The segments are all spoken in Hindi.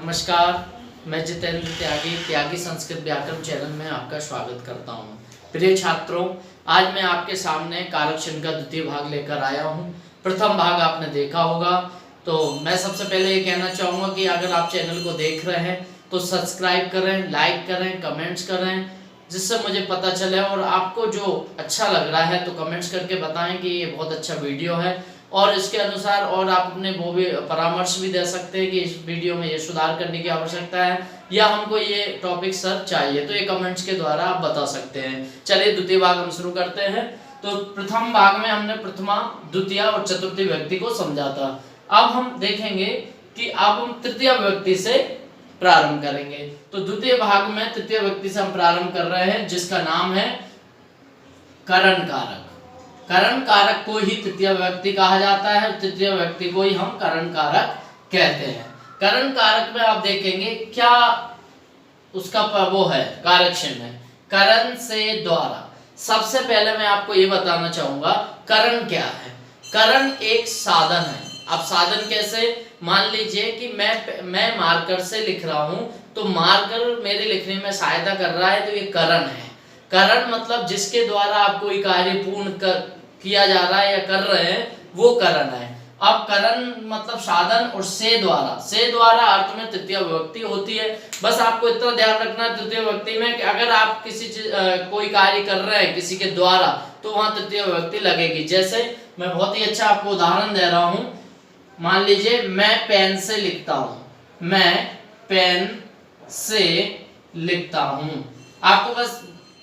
नमस्कार, मैं जितेंद्र त्यागी संस्कृत व्याकरण चैनल में आपका स्वागत करता हूँ। प्रिय छात्रों, आज मैं आपके सामने कारक चिन्ह का द्वितीय भाग लेकर आया हूँ। प्रथम भाग आपने देखा होगा, तो मैं सबसे पहले ये कहना चाहूँगा कि अगर आप चैनल को देख रहे हैं तो सब्सक्राइब करें, लाइक करें, कमेंट्स करें, जिससे मुझे पता चले। और आपको जो अच्छा लग रहा है तो कमेंट्स करके बताएं कि ये बहुत अच्छा वीडियो है, और इसके अनुसार और आप अपने वो भी परामर्श भी दे सकते हैं कि इस वीडियो में ये सुधार करने की आवश्यकता है या हमको ये टॉपिक सर चाहिए, तो ये कमेंट्स के द्वारा आप बता सकते हैं। चलिए द्वितीय भाग हम शुरू करते हैं। तो प्रथम भाग में हमने प्रथमा, द्वितीय और चतुर्थी व्यक्ति को समझा था। अब हम देखेंगे कि अब हम तृतीय व्यक्ति से प्रारंभ करेंगे। तो द्वितीय भाग में तृतीय व्यक्ति से हम प्रारंभ कर रहे हैं, जिसका नाम है करण कारक। करण कारक को ही तृतीय व्यक्ति कहा जाता है, तृतीय व्यक्ति को ही हम करण कारक कहते हैं। करण कारक में आप देखेंगे क्या उसका वो है, कारक चिन्ह है करण से द्वारा। सबसे पहले मैं आपको ये बताना चाहूंगा करण क्या है। करण एक साधन है। अब साधन कैसे, मान लीजिए कि मैं मार्कर से लिख रहा हूं, तो मार्कर मेरे लिखने में सहायता कर रहा है, तो ये करण है। करण मतलब जिसके द्वारा आप कोई कार्य पूर्ण किया जा रहा है या कर रहे हैं, वो करण है। अब करण मतलब साधन, और से द्वारा अर्थ में तृतीय विभक्ति होती है। बस आपको इतना ध्यान रखना है तृतीय विभक्ति में कि अगर आप किसी कोई कार्य कर रहे हैं किसी के द्वारा, तो वहां तृतीय विभक्ति लगेगी। जैसे मैं बहुत ही अच्छा आपको उदाहरण दे रहा हूं, मान लीजिए मैं पेन से लिखता हूं, मैं पेन से लिखता हूं। आपको बस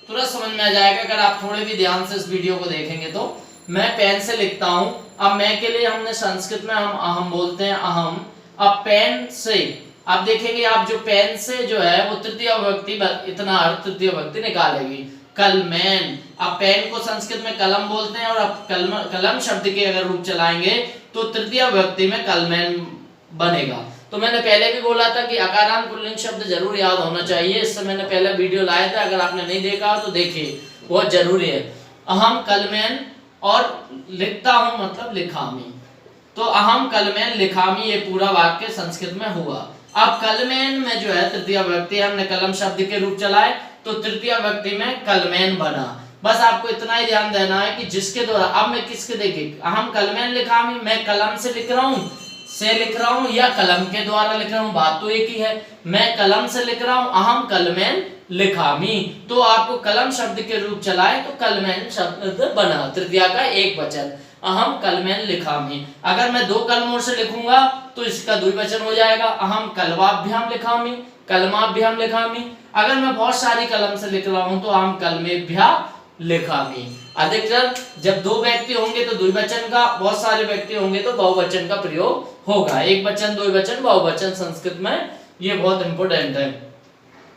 तुरंत समझ में आ जाएगा अगर आप थोड़े भी ध्यान से इस वीडियो को देखेंगे। तो मैं पेन से लिखता हूं। अब मैं के लिए हमने संस्कृत में हम अहम बोलते हैं, अहम। अब पेन से आप देखेंगे, आप जो पेन से जो है वो तृतीय विभक्ति, इतना अर्थ तृतीय विभक्ति निकालेगी। कलमैन, अब पेन को संस्कृत में कलम बोलते हैं, और अब कलम शब्द के अगर रूप चलाएंगे तो तृतीय विभक्ति में कलमैन बनेगा। तो मैंने पहले भी बोला था कि अकारांत पुल्लिंग शब्द जरूर याद होना चाहिए। इससे मैंने पहले वीडियो लाया था, अगर आपने नहीं देखा तो देखिए, बहुत जरूरी है। अहम कलमैन, और लिखता हूं मतलब लिखामी। तो अहम कलमैन लिखामी, ये पूरा वाक्य संस्कृत में हुआ। अब कलमैन में जो है तृतीय विभक्ति, हमने कलम शब्द के रूप चलाए तो तृतीय विभक्ति में कलमैन बना। बस आपको इतना ही ध्यान देना है कि जिसके द्वारा, अब मैं किसके देखिए, अहम कलमैन लिखामी, मैं कलम से लिख रहा हूं, से लिख रहा हूं या कलम के द्वारा लिख रहा हूं, बात तो एक ही है। मैं कलम से लिख रहा हूं, अहम कलमैन लिखामी, तो आपको कलम शब्द के रूप चलाए तो कलमैन शब्द बना, तृतीया का एक वचन, अहम कलमैन लिखामी। अगर मैं दो कलमों से लिखूंगा तो इसका द्विवचन हो जाएगा, अहम कलवाभ्याम लिखामी, कलमाभ्याम लिखामी। अगर मैं बहुत सारी कलम से लिख रहा हूं तो अहम कलमेभ्या लिखामी। अधिकतर जब दो व्यक्ति होंगे तो द्विवचन का, बहुत सारे व्यक्ति होंगे तो बहुवचन का प्रयोग होगा। एक वचन, द्विवचन, बहुवचन संस्कृत में ये बहुत इंपॉर्टेंट है।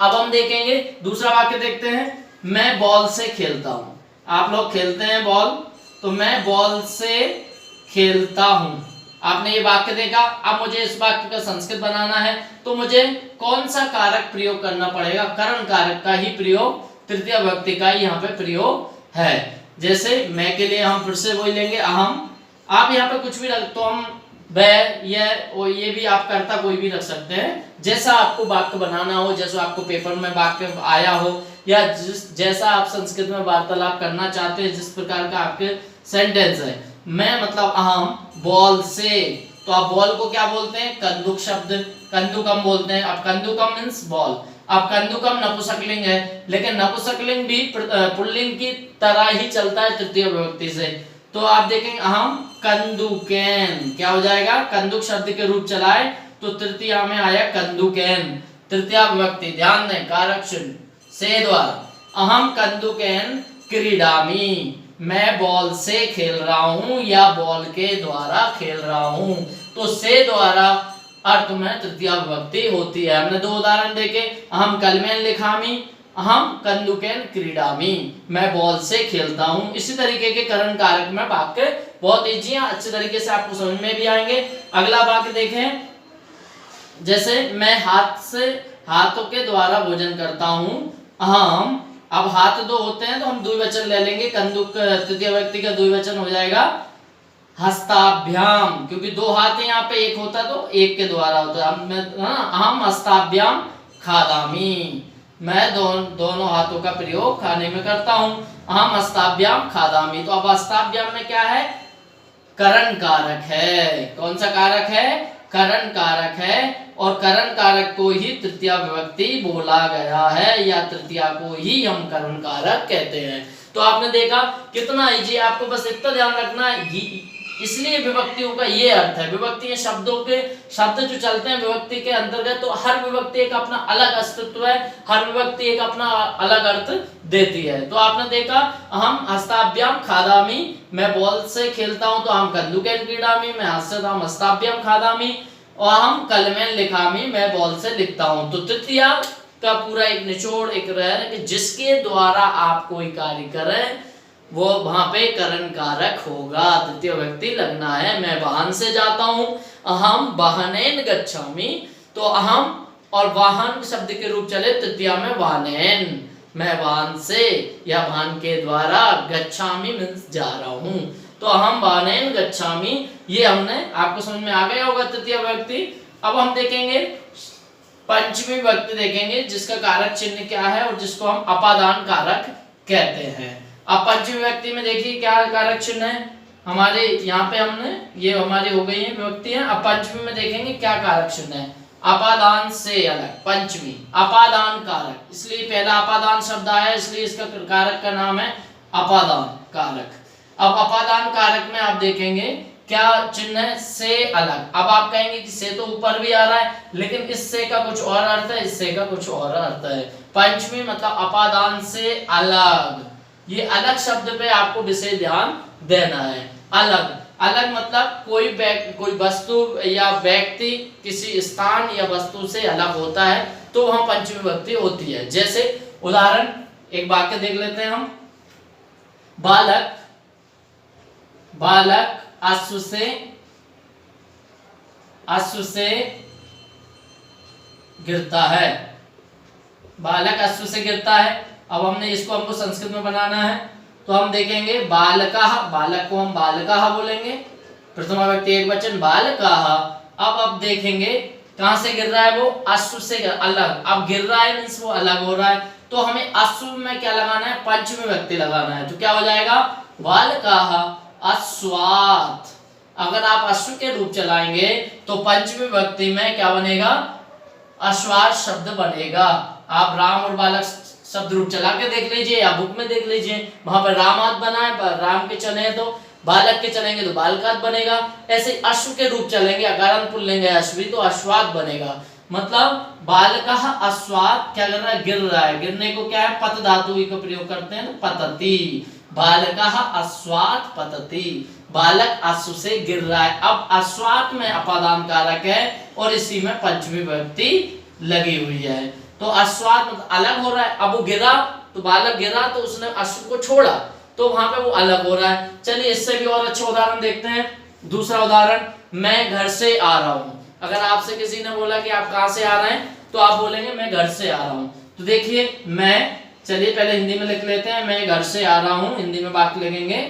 अब हम देखेंगे दूसरा वाक्य देखते हैं, मैं बॉल से खेलता हूं। आप लोग खेलते हैं बॉल, तो मैं बॉल से खेलता हूं। आपने ये वाक्य देखा। अब मुझे इस वाक्य का संस्कृत बनाना है, तो मुझे कौन सा कारक प्रयोग करना पड़ेगा, करण कारक का ही प्रयोग, तृतीय विभक्ति का ही यहाँ पे प्रयोग है। जैसे मैं के लिए हम फिर से वही लेंगे, अहम। आप यहाँ पे कुछ भी रख, तो हम वह, यह, और ये भी आप कर्ता कोई भी रख सकते हैं, जैसा आपको वाक्य बनाना हो, जैसा आपको पेपर में वाक्य आया हो, या जैसा आप संस्कृत में वार्तालाप करना चाहते हैं, जिस प्रकार का आपके सेंटेंस है। मैं मतलब अहम बॉल से, तो आप बॉल को क्या बोलते हैं, कंदुक शब्द, कंदुकम बोलते हैं। अब कंदुकम मींस बॉल। अब कंदुकम नपुंसकलिंग है, लेकिन नपुंसकलिंग भी पुल्लिंग की तरह ही चलता है तृतीय विभक्ति से। तो आप देखेंगे अहम कंदुकेन, क्या हो जाएगा, कंदुक शब्द के रूप चलाए तो तृतीय में आया कंदुकेन, तृतीय विभक्ति। ध्यान दें, कारक चिन्ह से द्वारा, अहम कंदुकेन क्रीडामी, मैं बॉल से खेल रहा हूं या बॉल के द्वारा खेल रहा हूं। तो से द्वारा अर्थ में तृतीय विभक्ति होती है। हमने दो उदाहरण देखे, अहम कलमैन लिखामी, अहम कंदुकेन क्रीडामी, मैं बॉल से खेलता हूं। इसी तरीके के करण कारक में वाक्य बहुत इजी है, अच्छे तरीके से आपको समझ में भी आएंगे। अगला वाक्य देखें, जैसे मैं हाथों के द्वारा भोजन करता हूं, अहम। अब हाथ दो होते हैं तो हम द्विवचन ले लेंगे, कंदुक तृतीय व्यक्ति का द्विवचन हो जाएगा हस्ताभ्याम, क्योंकि दो हाथ है यहाँ पे, एक होता तो एक के द्वारा होता। अहम हस्ताभ्याम खादामी, मैं दोनों हाथों का प्रयोग खाने में करता हूँ। अहम हस्ताभ्याम खादामी, तो अब हस्ताभ्याम में क्या है, करण कारक है। कौन सा कारक है, करण कारक है, और करण कारक को ही तृतीया विभक्ति बोला गया है, या तृतीया को ही हम करण कारक कहते हैं। तो आपने देखा कितना इजी, आपको बस इतना ध्यान रखना है, इसलिए विभक्तियों का ये अर्थ है। विभक्ति शब्दों के शब्द जो चलते हैं विभक्ति के अंतर्गत, तो हर विभक्ति एक अपना अलग अस्तित्व है, हर विभक्ति एक अपना अलग अर्थ देती है। तो आपने देखा, हम हस्ताभ्याम खादामी, मैं बॉल से खेलता हूं तो हम कन्दुकेन क्रीडामी, मैं हाथ से हम हस्ताभ्याम खादामी, और हम कलमेन लिखामी, मैं बॉल से लिखता हूं। तो तृतीया का पूरा एक निचोड़ एक रह कि जिसके द्वारा आप कोई कार्य करें वो वहां पे करण कारक होगा, तृतीय व्यक्ति लगना है। मैं वाहन से जाता हूं, अहम वाहनेन गच्छामि, तो अहम और वाहन शब्द के रूप चले तृतीया में वाहनेन, मैं वाहन से या वाहन के द्वारा, गच्छामि मींस जा रहा हूं, तो अहम वाहनेन गच्छामि, ये हमने आपको समझ में आ गया होगा तृतीय व्यक्ति। अब हम देखेंगे पंचमी व्यक्ति देखेंगे, जिसका कारक चिन्ह क्या है और जिसको हम अपादान कारक कहते हैं। अब पंचमी व्यक्ति में देखिए क्या कारक चिन्ह है हमारे, यहाँ पे हमने ये हमारी हो गई है विभक्तियां। अब पंचमी में देखेंगे क्या कारक चिन्ह है, अपादान से अलग, पंचमी अपादान कारक, इसलिए पहला अपादान शब्द आया, इसलिए इसका कारक का नाम है अपादान कारक। अब अपादान कारक में आप देखेंगे क्या चिन्ह है, से अलग। अब आप कहेंगे कि से तो ऊपर भी आ रहा है, लेकिन इस से का कुछ और अर्थ है, इस से का कुछ और अर्थ है। पंचमी मतलब अपादान से अलग, ये अलग शब्द पे आपको विशेष ध्यान देना है। अलग, अलग मतलब कोई वस्तु या व्यक्ति किसी स्थान या वस्तु से अलग होता है, तो वहां पंचमी विभक्ति होती है। जैसे उदाहरण एक वाक्य देख लेते हैं हम, बालक, बालक अश्व से गिरता है, बालक अश्व से गिरता है। अब हमको संस्कृत में बनाना है, तो हम देखेंगे बालकः, बालक को हम बालकः बोलेंगे, प्रथमा व्यक्ति एक वचन बालकः। अब देखेंगे कहां से गिर रहा है वो, अश्व से अलग। अब गिर रहा है मींस वो अलग हो रहा है, तो हमें अश्व में क्या लगाना है, पंचमी व्यक्ति लगाना है, तो क्या हो जाएगा, बालकः अश्वात्। अगर आप अश्व के रूप चलाएंगे तो पंचमी व्यक्ति में क्या बनेगा, अश्वात शब्द बनेगा। आप राम और बालक शब्द रूप चला के देख लीजिए या बुक में देख लीजिए, वहां पर रामात बना है, राम के चले तो बालक के चलेंगे तो बालकात बनेगा। ऐसे अश्व के रूप चलेंगे अकारण पुल्लिंग है अश्वी, तो अश्वात बनेगा। मतलब बालकः अश्वात क्या कर रहा है, गिर रहा है, गिरने को क्या है, पत धातु का प्रयोग करते हैं, तो पतति, बालकः अश्वात पतति, बालक अश्व से गिर रहा है। अब अश्वात में अपादान कारक है और इसी में पंचमी विभक्ति लगी हुई है, तो अश्वात अलग हो रहा है। अब वो गिरा तो बालक गिरा तो उसने अश्व को छोड़ा, तो वहां पे वो अलग हो रहा है। चलिए इससे भी और अच्छा उदाहरण देखते हैं। दूसरा उदाहरण, मैं घर से आ रहा हूं। अगर आपसे किसी ने बोला कि आप कहां से आ रहे हैं, तो आप बोलेंगे मैं घर से आ रहा हूं। तो देखिए मैं, चलिए पहले हिंदी में लिख लेते हैं, मैं घर से आ रहा हूं, हिंदी में वाक्य लिखेंगे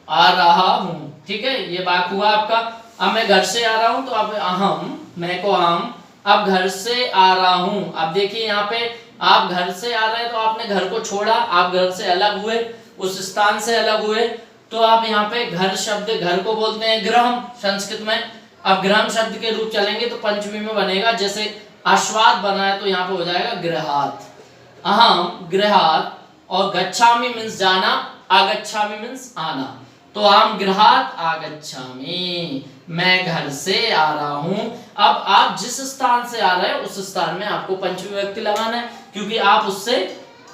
आ रहा हूं, ठीक है, ये वाक्य हुआ आपका। अब मैं घर से आ रहा हूं, तो अब अहम, मैं को अहम, अब घर से आ रहा हूं। अब देखिए यहाँ पे आप घर से आ रहे हैं, तो आपने घर को छोड़ा, आप घर से अलग हुए, उस स्थान से अलग हुए, तो आप यहाँ पे घर शब्द, घर को बोलते हैं गृहम संस्कृत में। अब गृहम शब्द के रूप चलेंगे तो पंचमी में बनेगा, जैसे अश्वात बना है तो यहाँ पे हो जाएगा गृहात, अहम गृहात, और गच्छामि मीन्स जाना, आगच्छामि मीन्स आना, तो अहम गृहात आगच्छामि, मैं घर से आ रहा हूं। अब आप जिस स्थान से आ रहे हैं उस स्थान में आपको पंचमी विभक्ति लगाना है, क्योंकि आप उससे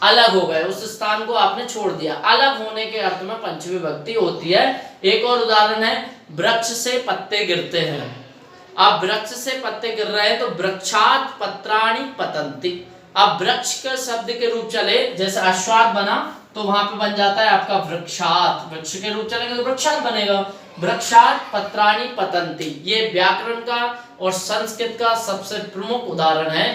अलग हो गए, उस स्थान को आपने छोड़ दिया। अलग होने के अर्थ में पंचमी विभक्ति होती है। एक और उदाहरण है, वृक्ष से पत्ते गिरते हैं। अब वृक्ष से पत्ते गिर रहे हैं तो वृक्षात पत्राणि पतन्ति। अब वृक्ष के शब्द के रूप चले, जैसे अश्वात बना तो वहां पे बन जाता है आपका वृक्षात, वृक्ष के रूप चलेंगे तो वृक्षात बनेगा, वृक्षात पत्राणि पतन्ति। ये व्याकरण का और संस्कृत का सबसे प्रमुख उदाहरण है।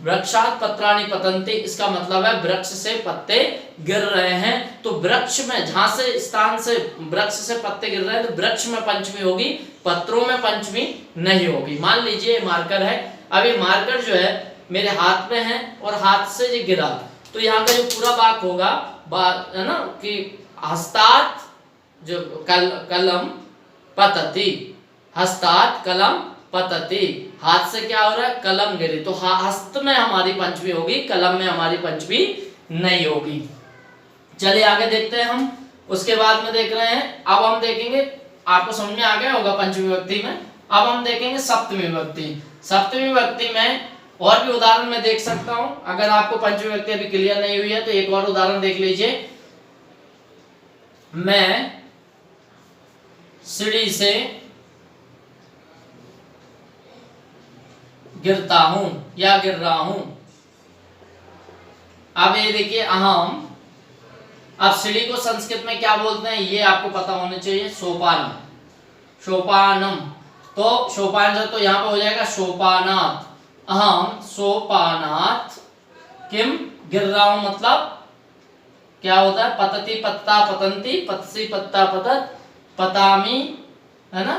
वृक्षात् पत्राणि पतन्ति, इसका मतलब है वृक्ष से पत्ते गिर रहे हैं। तो वृक्ष में जहां से स्थान से वृक्ष से पत्ते गिर रहे हैं तो वृक्ष में पंचमी होगी, पत्रों में पंचमी नहीं होगी। मान लीजिए मार्कर है, अब ये मार्कर जो है मेरे हाथ में है और हाथ से ये गिरा, तो यहाँ का जो पूरा वाक्य होगा है ना कि हस्तात् जो कलम पतति, हस्तात् कलम पतति, हाथ से क्या हो रहा है, कलम गिरी, तो हस्त में हमारी पंचमी होगी, कलम में हमारी पंचमी नहीं होगी। चलिए आगे देखते हैं हम। उसके बाद में देख रहे हैं, अब हम देखेंगे, आपको समझ में आ गया होगा पंचमी विभक्ति में। अब हम देखेंगे सप्तमी विभक्ति। सप्तमी विभक्ति में और भी उदाहरण मैं देख सकता हूं। अगर आपको पंचमी विभक्ति अभी क्लियर नहीं हुई है तो एक और उदाहरण देख लीजिए। मैं सीढ़ी से गिरता हूं या गिर रहा हूं। अब ये देखिए अहम, अब सीढ़ी को संस्कृत में क्या बोलते हैं ये आपको पता होना चाहिए, सोपान, सोपानम। तो सोपान से तो यहाँ पे हो जाएगा सोपानात, अहम सोपानात किम, गिर रहा हूं मतलब क्या होता है, पतति पत्ता पतंती, पतसी पत्ता पतत, पतामी है ना,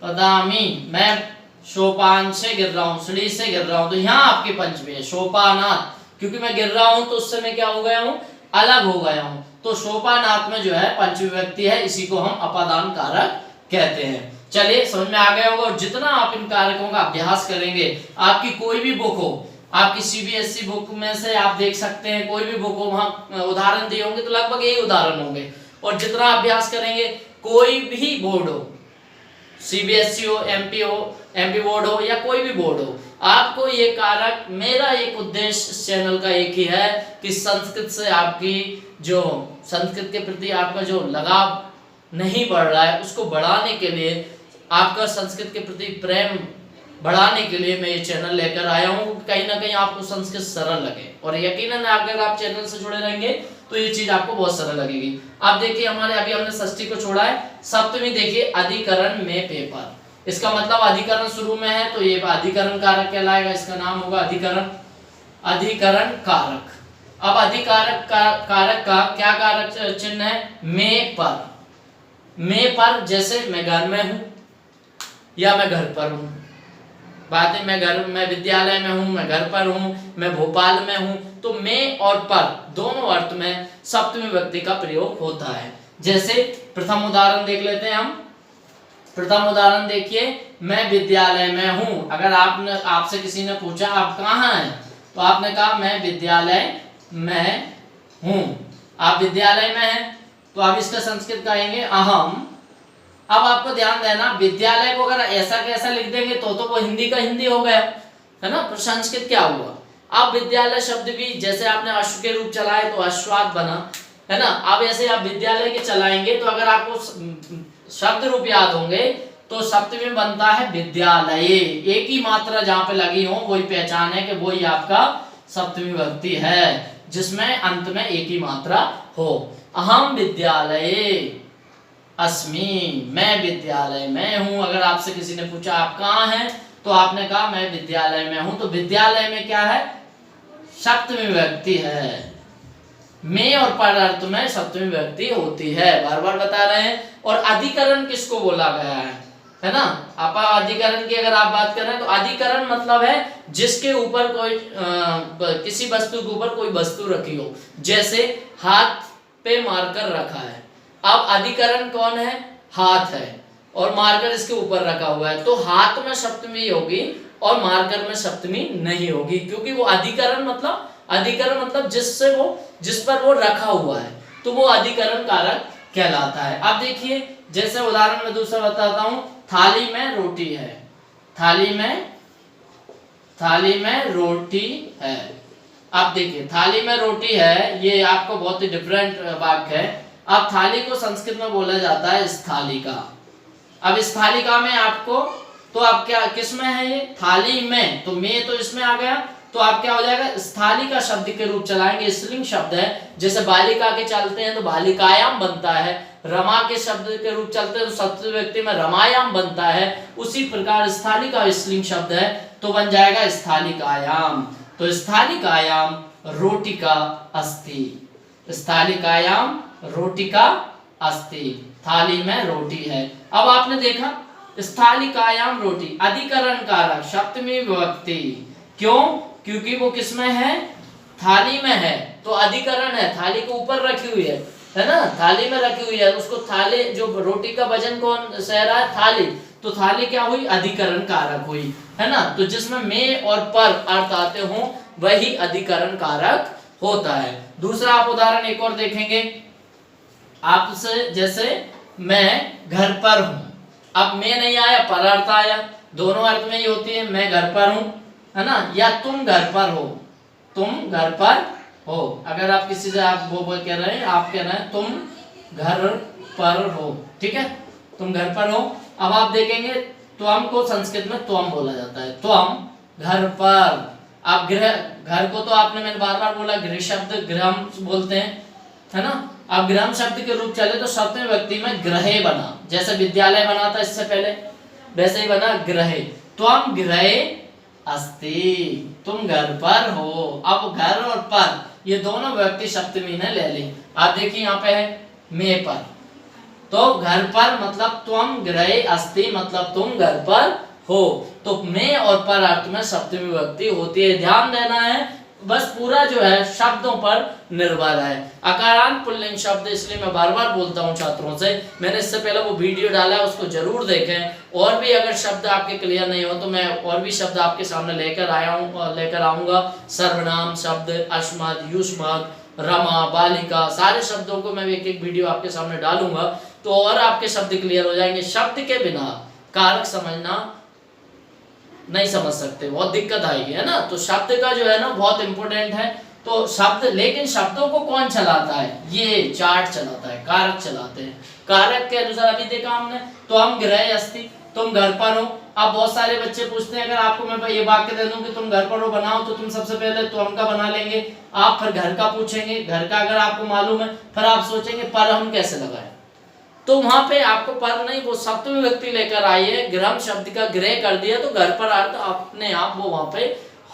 पदामी, मैं सोपान से गिर रहा हूं, सीढ़ी से गिर रहा हूं। तो यहाँ आपकी पंचमी है सोपानात, क्योंकि मैं गिर रहा हूं तो उससे मैं क्या हो गया हूं, अलग हो गया हूं। तो सोपानात में जो है पंचमी विभक्ति है, इसी को हम अपादान कारक कहते हैं। चलिए समझ में आ गया होगा। और जितना आप इन कारकों का अभ्यास करेंगे, आपकी कोई भी बुक हो, आपकी सीबीएसई बुक में से आप देख सकते हैं, कोई भी बुक हो वहां उदाहरण दिए होंगे तो लगभग यही उदाहरण होंगे। और जितना अभ्यास करेंगे, कोई भी बोर्ड हो, सीबीएसई हो, एमपी बोर्ड हो या कोई भी बोर्ड हो, आपको ये कारक, मेरा एक उद्देश्य इस चैनल का एक ही है कि संस्कृत से आपकी जो संस्कृत के प्रति आपका जो लगाव नहीं बढ़ रहा है उसको बढ़ाने के लिए, आपका संस्कृत के प्रति प्रेम बढ़ाने के लिए मैं ये चैनल लेकर आया हूँ। कहीं ना कहीं आपको संस्कृत सरल लगे, और यकीनन अगर आप चैनल से जुड़े रहेंगे तो ये चीज आपको बहुत सरल लगेगी। आप देखिए हमारे अभी हमने षष्ठी को छोड़ा है, सप्तमी देखिए अधिकरण में पेपर, इसका मतलब अधिकरण शुरू में है तो ये अधिकरण कारक कहलाएगा, इसका नाम होगा अधिकरण, अधिकरण कारक। अब अधिकारक कारक का क्या कारक चिन्ह है, में पर, में पर, जैसे मैं घर में हूं या मैं घर पर हूं, बात है मैं विद्यालय में हूं, मैं घर पर हूं, मैं भोपाल में हूं, तो में और पर दोनों अर्थ में सप्तमी विभक्ति का प्रयोग होता है। जैसे प्रथम उदाहरण देख लेते हैं हम। प्रथम उदाहरण देखिए, मैं विद्यालय में हूं। अगर आपसे किसी ने पूछा आप कहाँ हैं, तो आपने कहा मैं विद्यालय में हूं। आप विद्यालय में हैं तो आप इसका संस्कृत कहेंगे अहम। अब आपको ध्यान देना, विद्यालय को अगर ऐसा कैसा लिख देंगे तो वो हिंदी का हिंदी हो गया है ना, पर संस्कृत क्या हुआ। अब विद्यालय शब्द भी जैसे आपने अश्व के रूप चलाए तो अश्वात बना है ना, अब ऐसे आप विद्यालय के चलाएंगे तो अगर आपको शब्द रूप याद होंगे तो सप्तमी में बनता है विद्यालय। एक ही मात्रा जहां पे लगी हो वही पहचान है कि वही आपका सप्तमी विभक्ति है, जिसमें अंत में एक ही मात्रा हो। अहम विद्यालय अस्मि, मैं विद्यालय में हूं। अगर आपसे किसी ने पूछा आप कहाँ हैं तो आपने कहा मैं विद्यालय में हूं, तो विद्यालय में क्या है, सप्तमी विभक्ति है। में और पर अर्थ में सप्तमी विभक्ति होती है, बार बार बता रहे हैं। और अधिकरण किसको बोला गया है ना, आप अधिकरण की अगर आप बात कर रहे हैं तो अधिकरण मतलब है जिसके ऊपर कोई किसी वस्तु के ऊपर कोई वस्तु रखी हो, जैसे हाथ पे मार्कर रखा है। अब अधिकरण कौन है, हाथ है और मार्कर इसके ऊपर रखा हुआ है, तो हाथ में सप्तमी होगी और मार्कर में सप्तमी नहीं होगी, क्योंकि वो अधिकरण मतलब जिस पर वो रखा हुआ है, तो वो अधिकरण कारक कहलाता है। अब देखिए जैसे उदाहरण में दूसरा बताता हूं, थाली में रोटी है, थाली में रोटी है। अब देखिए थाली में रोटी है, ये आपको बहुत ही डिफरेंट वाक्य है। अब थाली को संस्कृत में बोला जाता है स्थालिका। अब स्थालिका में आपको तो आप क्या किस में है ये, थाली में, तो में तो इसमें आ गया, तो आप क्या हो जाएगा, स्थालिका शब्द के रूप चलाएंगे, स्त्रीलिंग शब्द है। जैसे बालिका के चलते हैं तो बालिकायाम बनता है, रमा के शब्द के रूप चलते हैं तो सप्तमी विभक्ति में रमायाम बनता है, उसी प्रकार स्थालिका स्त्रीलिंग शब्द है तो बन जाएगा स्थालिकायाम। तो स्थालिकायाम रोटिका अस्ति, स्थालिकायाम रोटिका अस्ति, थाली में रोटी है। अब आपने देखा स्थालिकायाम रोटी अधिकरण कारक सप्तमी विभक्ति, क्यों? क्योंकि वो किसमें है? थाली में है, तो अधिकरण है, थाली के ऊपर रखी हुई है ना, थाली में रखी हुई है, उसको थाली, जो रोटी का वजन कौन सह रहा है? थाली, तो थाली क्या हुई? अधिकरण कारक हुई, है ना। तो जिसमें में और पर अर्थ आते हो वही अधिकरण कारक होता है। दूसरा आप उदाहरण एक और देखेंगे आपसे, जैसे मैं घर पर हूं, अब मैं नहीं आया, पर अर्थ आया, दोनों अर्थ में ही होती है, मैं घर पर हूं, है ना, या तुम घर पर हो, तुम घर पर हो। अगर आप किसी से आप वो कह रहे हैं, आप कह रहे हैं तुम घर पर हो, ठीक है, तुम घर पर हो। अब आप देखेंगे त्वम को संस्कृत में त्वम बोला जाता है, त्वम घर पर। आप गृह, घर को तो आपने, मैंने बार बार बोला, गृह शब्द गृहम बोलते हैं, है ना। अब गृहम शब्द के रूप चले तो सप्तमी विभक्ति में ग्रहे बना, जैसे विद्यालय बना था इससे पहले, वैसे ही बना ग्रहे। त्वम गृहे अस्ति, तुम घर पर हो। अब घर और पर ये दोनों विभक्ति सप्तमी ने ले ली। आप देखिए यहाँ पे है मैं पर, तो घर पर मतलब त्वम गृहे अस्ति मतलब तुम घर पर हो, तो मैं और पर अर्थ में सप्तमी विभक्ति होती है। ध्यान देना है, बस पूरा जो है शब्दों पर निर्भर है। अकारांत पुल्लिंग शब्द, इसलिए मैं बार बार बोलता हूँ छात्रों से, मैंने इससे पहले वो वीडियो डाला है, उसको जरूर देखें। और भी अगर शब्द आपके क्लियर नहीं हो तो मैं और भी शब्द आपके सामने लेकर आऊंगा। सर्वनाम शब्द, अस्मद, युष्मद, रमा, बालिका, सारे शब्दों को मैं एक एक वीडियो आपके सामने डालूंगा, तो और आपके शब्द क्लियर हो जाएंगे। शब्द के बिना कारक समझना नहीं समझ सकते, बहुत दिक्कत आएगी, है ना। तो शब्द का जो है ना बहुत इंपॉर्टेंट है। तो शब्द, लेकिन शब्दों को कौन चलाता है? ये चार्ट चलाता है, कारक चलाते हैं। कारक के अनुसार अभी देखा हमने, तो हम गृह अस्ति, तुम घर पर हो। अब बहुत सारे बच्चे पूछते हैं, अगर आपको मैं ये वाक्य दे दूं कि तुम घर पर हो बनाओ, तो तुम सबसे पहले तुम का बना लेंगे, आप फिर घर का पूछेंगे, घर का अगर आपको मालूम है, फिर आप सोचेंगे पर हम कैसे लगाएं, तो वहां पे आपको पर नहीं, वो सप्तमी विभक्ति लेकर आई है, गृह शब्द का गृह कर दिया, तो घर पर अर्थ अपने आप वो वहां पे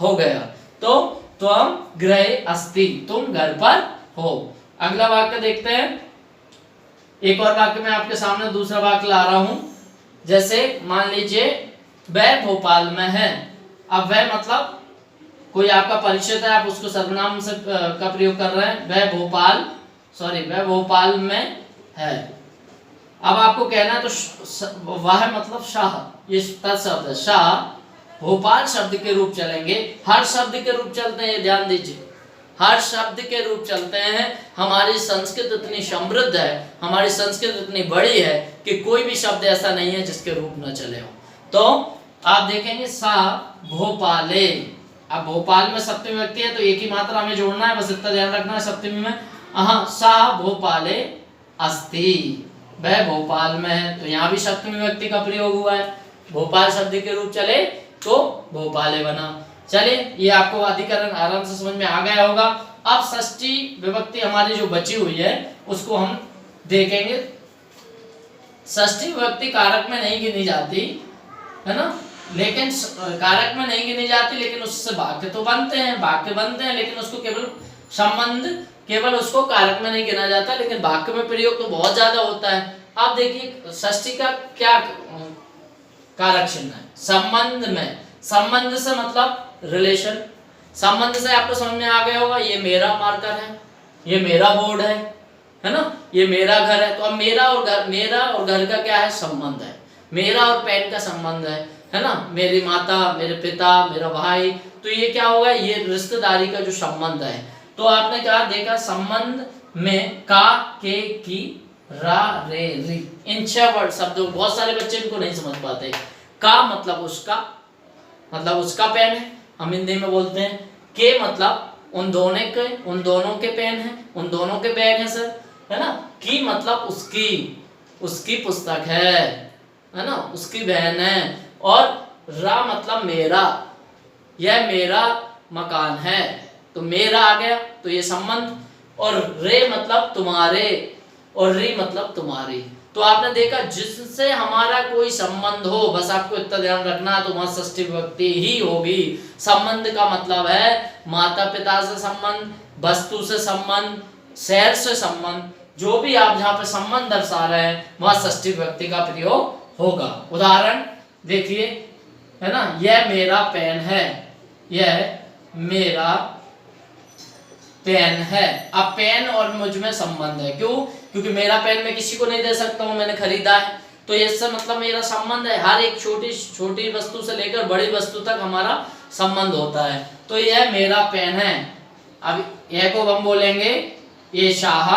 हो गया। तो त्वम गृहे अस्ति, तुम घर पर हो। अगला वाक्य देखते हैं। एक और वाक्य मैं आपके सामने दूसरा वाक्य ला रहा हूं, जैसे मान लीजिए वह भोपाल में है। अब वह मतलब कोई आपका परिचित है, आप उसको सर्वनाम से का प्रयोग कर रहे हैं, वह भोपाल में है। अब आपको कहना है तो वह मतलब शाह, ये तत्शब्द है, शाह भोपाल शब्द के रूप चलेंगे, हर शब्द के रूप चलते हैं, ध्यान दीजिए, हर शब्द के रूप चलते हैं। हमारी संस्कृत इतनी समृद्ध है, हमारी संस्कृत इतनी बड़ी है कि कोई भी शब्द ऐसा नहीं है जिसके रूप न चले हो। तो आप देखेंगे सा भोपाले, अब भोपाल में सप्तमी विभक्ति है तो एक ही मात्रा हमें जोड़ना है, बस इतना ध्यान रखना है सप्तमी में। सा भोपाले अस्ति, वह भोपाल में है, तो यहाँ भी सप्तमी विभक्ति का प्रयोग हुआ है, भोपाल शब्द के रूप चले तो भोपाले बना। चलिए, ये आपको अधिकरण आराम से समझ में आ गया होगा। अब षष्ठी विभक्ति हमारी जो बची हुई है उसको हम देखेंगे। षष्ठी विभक्ति कारक में नहीं गिनी जाती, है ना, लेकिन कारक में नहीं गिनी जाती, लेकिन उससे वाक्य तो बनते हैं, लेकिन उसको केवल संबंध, केवल उसको कारक में नहीं गिना जाता, लेकिन वाक्य में प्रयोग तो बहुत ज्यादा होता है। आप देखिए षष्ठी का क्या कारक चिन्ह है? संबंध में, संबंध से मतलब रिलेशन, संबंध से आपको समझ में आ गया होगा, ये मेरा मार्कर है, ये मेरा बोर्ड है ना, ये मेरा घर है। तो अब मेरा और घर का क्या है? संबंध है, मेरा और पेन का संबंध है ना, मेरी माता, मेरे पिता, मेरा भाई, तो ये क्या होगा? ये रिश्तेदारी का जो संबंध है। तो आपने क्या देखा? संबंध में का, के, की, रा, रे, री, इन 6 वर्ड शब्दों, बहुत सारे बच्चे इनको नहीं समझ पाते। का मतलब उसका पेन है, हम हिंदी में बोलते हैं। के मतलब उन दोनों के पेन है, उन दोनों के बैग है सर, है ना। की मतलब उसकी पुस्तक है ना, उसकी बहन है। और रा मतलब मेरा, यह मेरा मकान है, तो मेरा आ गया, तो ये संबंध। और रे मतलब तुम्हारे, और री मतलब तुम्हारी। तो आपने देखा जिससे हमारा कोई संबंध हो, बस आपको इतना ध्यान रखना, तो वहां षष्ठी विभक्ति ही होगी। संबंध का मतलब है माता पिता से संबंध, वस्तु से संबंध, शहर से संबंध, जो भी आप जहाँ पे संबंध दर्शा रहे हैं वहां षष्ठी विभक्ति का प्रयोग होगा। उदाहरण देखिए, है ना, यह मेरा पेन है, यह मेरा पेन है। अब पेन और मुझ में संबंध है, क्यों? क्योंकि मेरा पेन मैं किसी को नहीं दे सकता हूं, मैंने खरीदा है, तो इससे मतलब मेरा संबंध है। हर एक छोटी छोटी वस्तु से लेकर बड़ी वस्तु तक हमारा संबंध होता है। तो यह मेरा पेन है। अब यह को हम बोलेंगे ये शाह,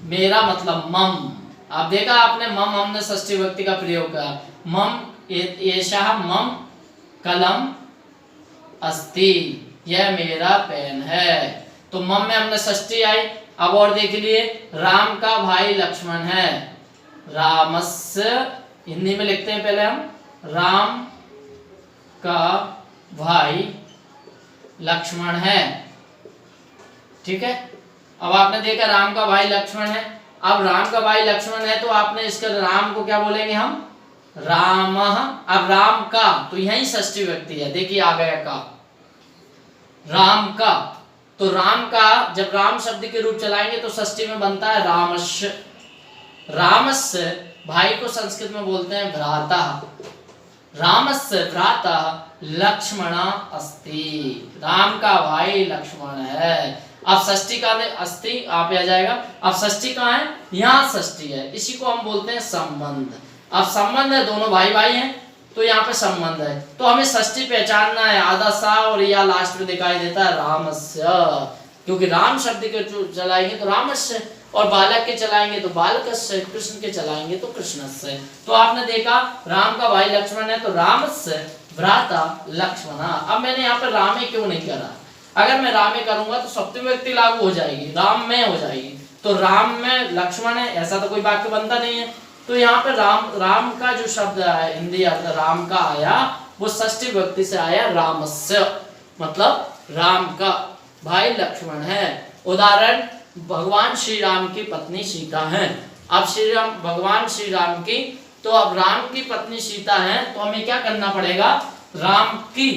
मेरा मतलब मम। आप देखा आपने, मम हमने षष्ठी विभक्ति का प्रयोग किया। मम ये शाह मम कलम अस्ति, यह मेरा पेन है। तो मम में हमने षष्ठी आई। अब और देख लिए, राम का भाई लक्ष्मण है, रामस्य, हिंदी में लिखते हैं पहले हम, राम का भाई लक्ष्मण है। ठीक है, अब आपने देखा राम का भाई लक्ष्मण है। अब राम का भाई लक्ष्मण है तो आपने इसका राम को क्या बोलेंगे हम, राम। अब राम का, तो यही षष्ठी विभक्ति है, देखिए आ गया का, राम का। तो राम का जब राम शब्द के रूप चलाएंगे तो षष्ठी में बनता है रामस्य। रामस्य भाई को संस्कृत में बोलते हैं भ्राता, रामस्य भ्राता लक्ष्मण अस्ति, राम का भाई लक्ष्मण है। अब षष्ठी का अस्ति आप आ जाएगा। अब षष्ठी कहाँ है, यहाँ षष्ठी है, इसी को हम बोलते हैं संबंध। अब संबंध है, दोनों भाई भाई हैं, तो यहाँ पे संबंध है, तो हमें षष्ठी पहचानना है। आधा सा और या लास्ट में दिखाई देता है रामस्य, क्योंकि राम शब्द के चलाएंगे तो रामस्य, और बालक के चलाएंगे तो बालकस्य, कृष्ण के चलाएंगे तो कृष्णस्य। तो आपने देखा राम का भाई लक्ष्मण है, तो रामस्य भ्राता लक्ष्मण। अब मैंने यहाँ पे रामे क्यों नहीं करा, अगर मैं रामे करूंगा तो सप्तमी विभक्ति लागू हो जाएगी, राम में हो जाएगी, तो राम में लक्ष्मण है, ऐसा तो कोई वाक्य बनता नहीं है। तो यहाँ पे राम का जो शब्द है हिंदी अर्थ राम का आया, वो षष्ठी विभक्ति से आया रामस्य, मतलब राम का भाई लक्ष्मण है। उदाहरण, भगवान श्री राम की पत्नी सीता है। अब भगवान श्री राम की, तो अब राम की पत्नी सीता है, तो हमें क्या करना पड़ेगा, राम की,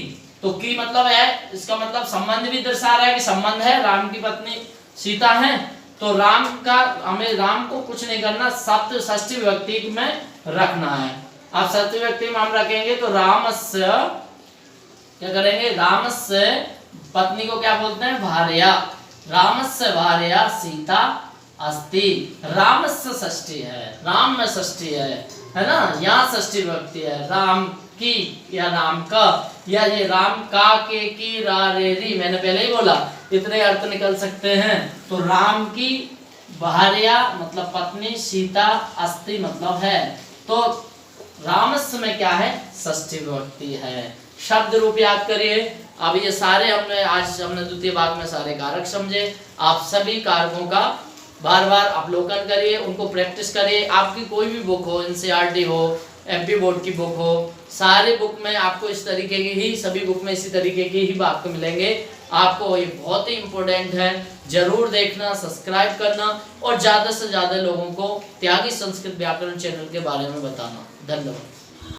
तो की मतलब है, इसका मतलब संबंध भी दर्शा रहा है कि संबंध है, राम की पत्नी सीता है, तो राम का, हमें राम को कुछ नहीं करना, षष्ठी विभक्ति में रखना है। अब षष्ठी विभक्ति में हम रखेंगे तो रामस्य, क्या करेंगे, रामस्य पत्नी को क्या बोलते हैं, भार्या, रामस्य भार्या सीता अस्ति। रामस्य षष्ठी है, राम में षष्ठी है ना, यहाँ षष्ठी विभक्ति है, राम की या राम का, या ये राम का के की रा रे री, मैंने पहले ही बोला इतने अर्थ निकल सकते हैं। तो राम की भार्या मतलब पत्नी, सीता अस्ति मतलब है, तो रामस्य में क्या है, षष्ठी विभक्ति है। शब्द रूप याद करिए। अब ये सारे हमने द्वितीय भाग में सारे कारक समझे। आप सभी कारकों का बार बार अवलोकन करिए, उनको प्रैक्टिस करिए। आपकी कोई भी बुक हो, एनसीईआरटी हो, एमपी बोर्ड की बुक हो, सारे बुक में आपको इस तरीके की ही, सभी बुक में इसी तरीके की ही आपको मिलेंगे। आपको ये बहुत ही इम्पोर्टेंट है, जरूर देखना, सब्सक्राइब करना और ज़्यादा से ज़्यादा लोगों को त्यागी संस्कृत व्याकरण चैनल के बारे में बताना। धन्यवाद।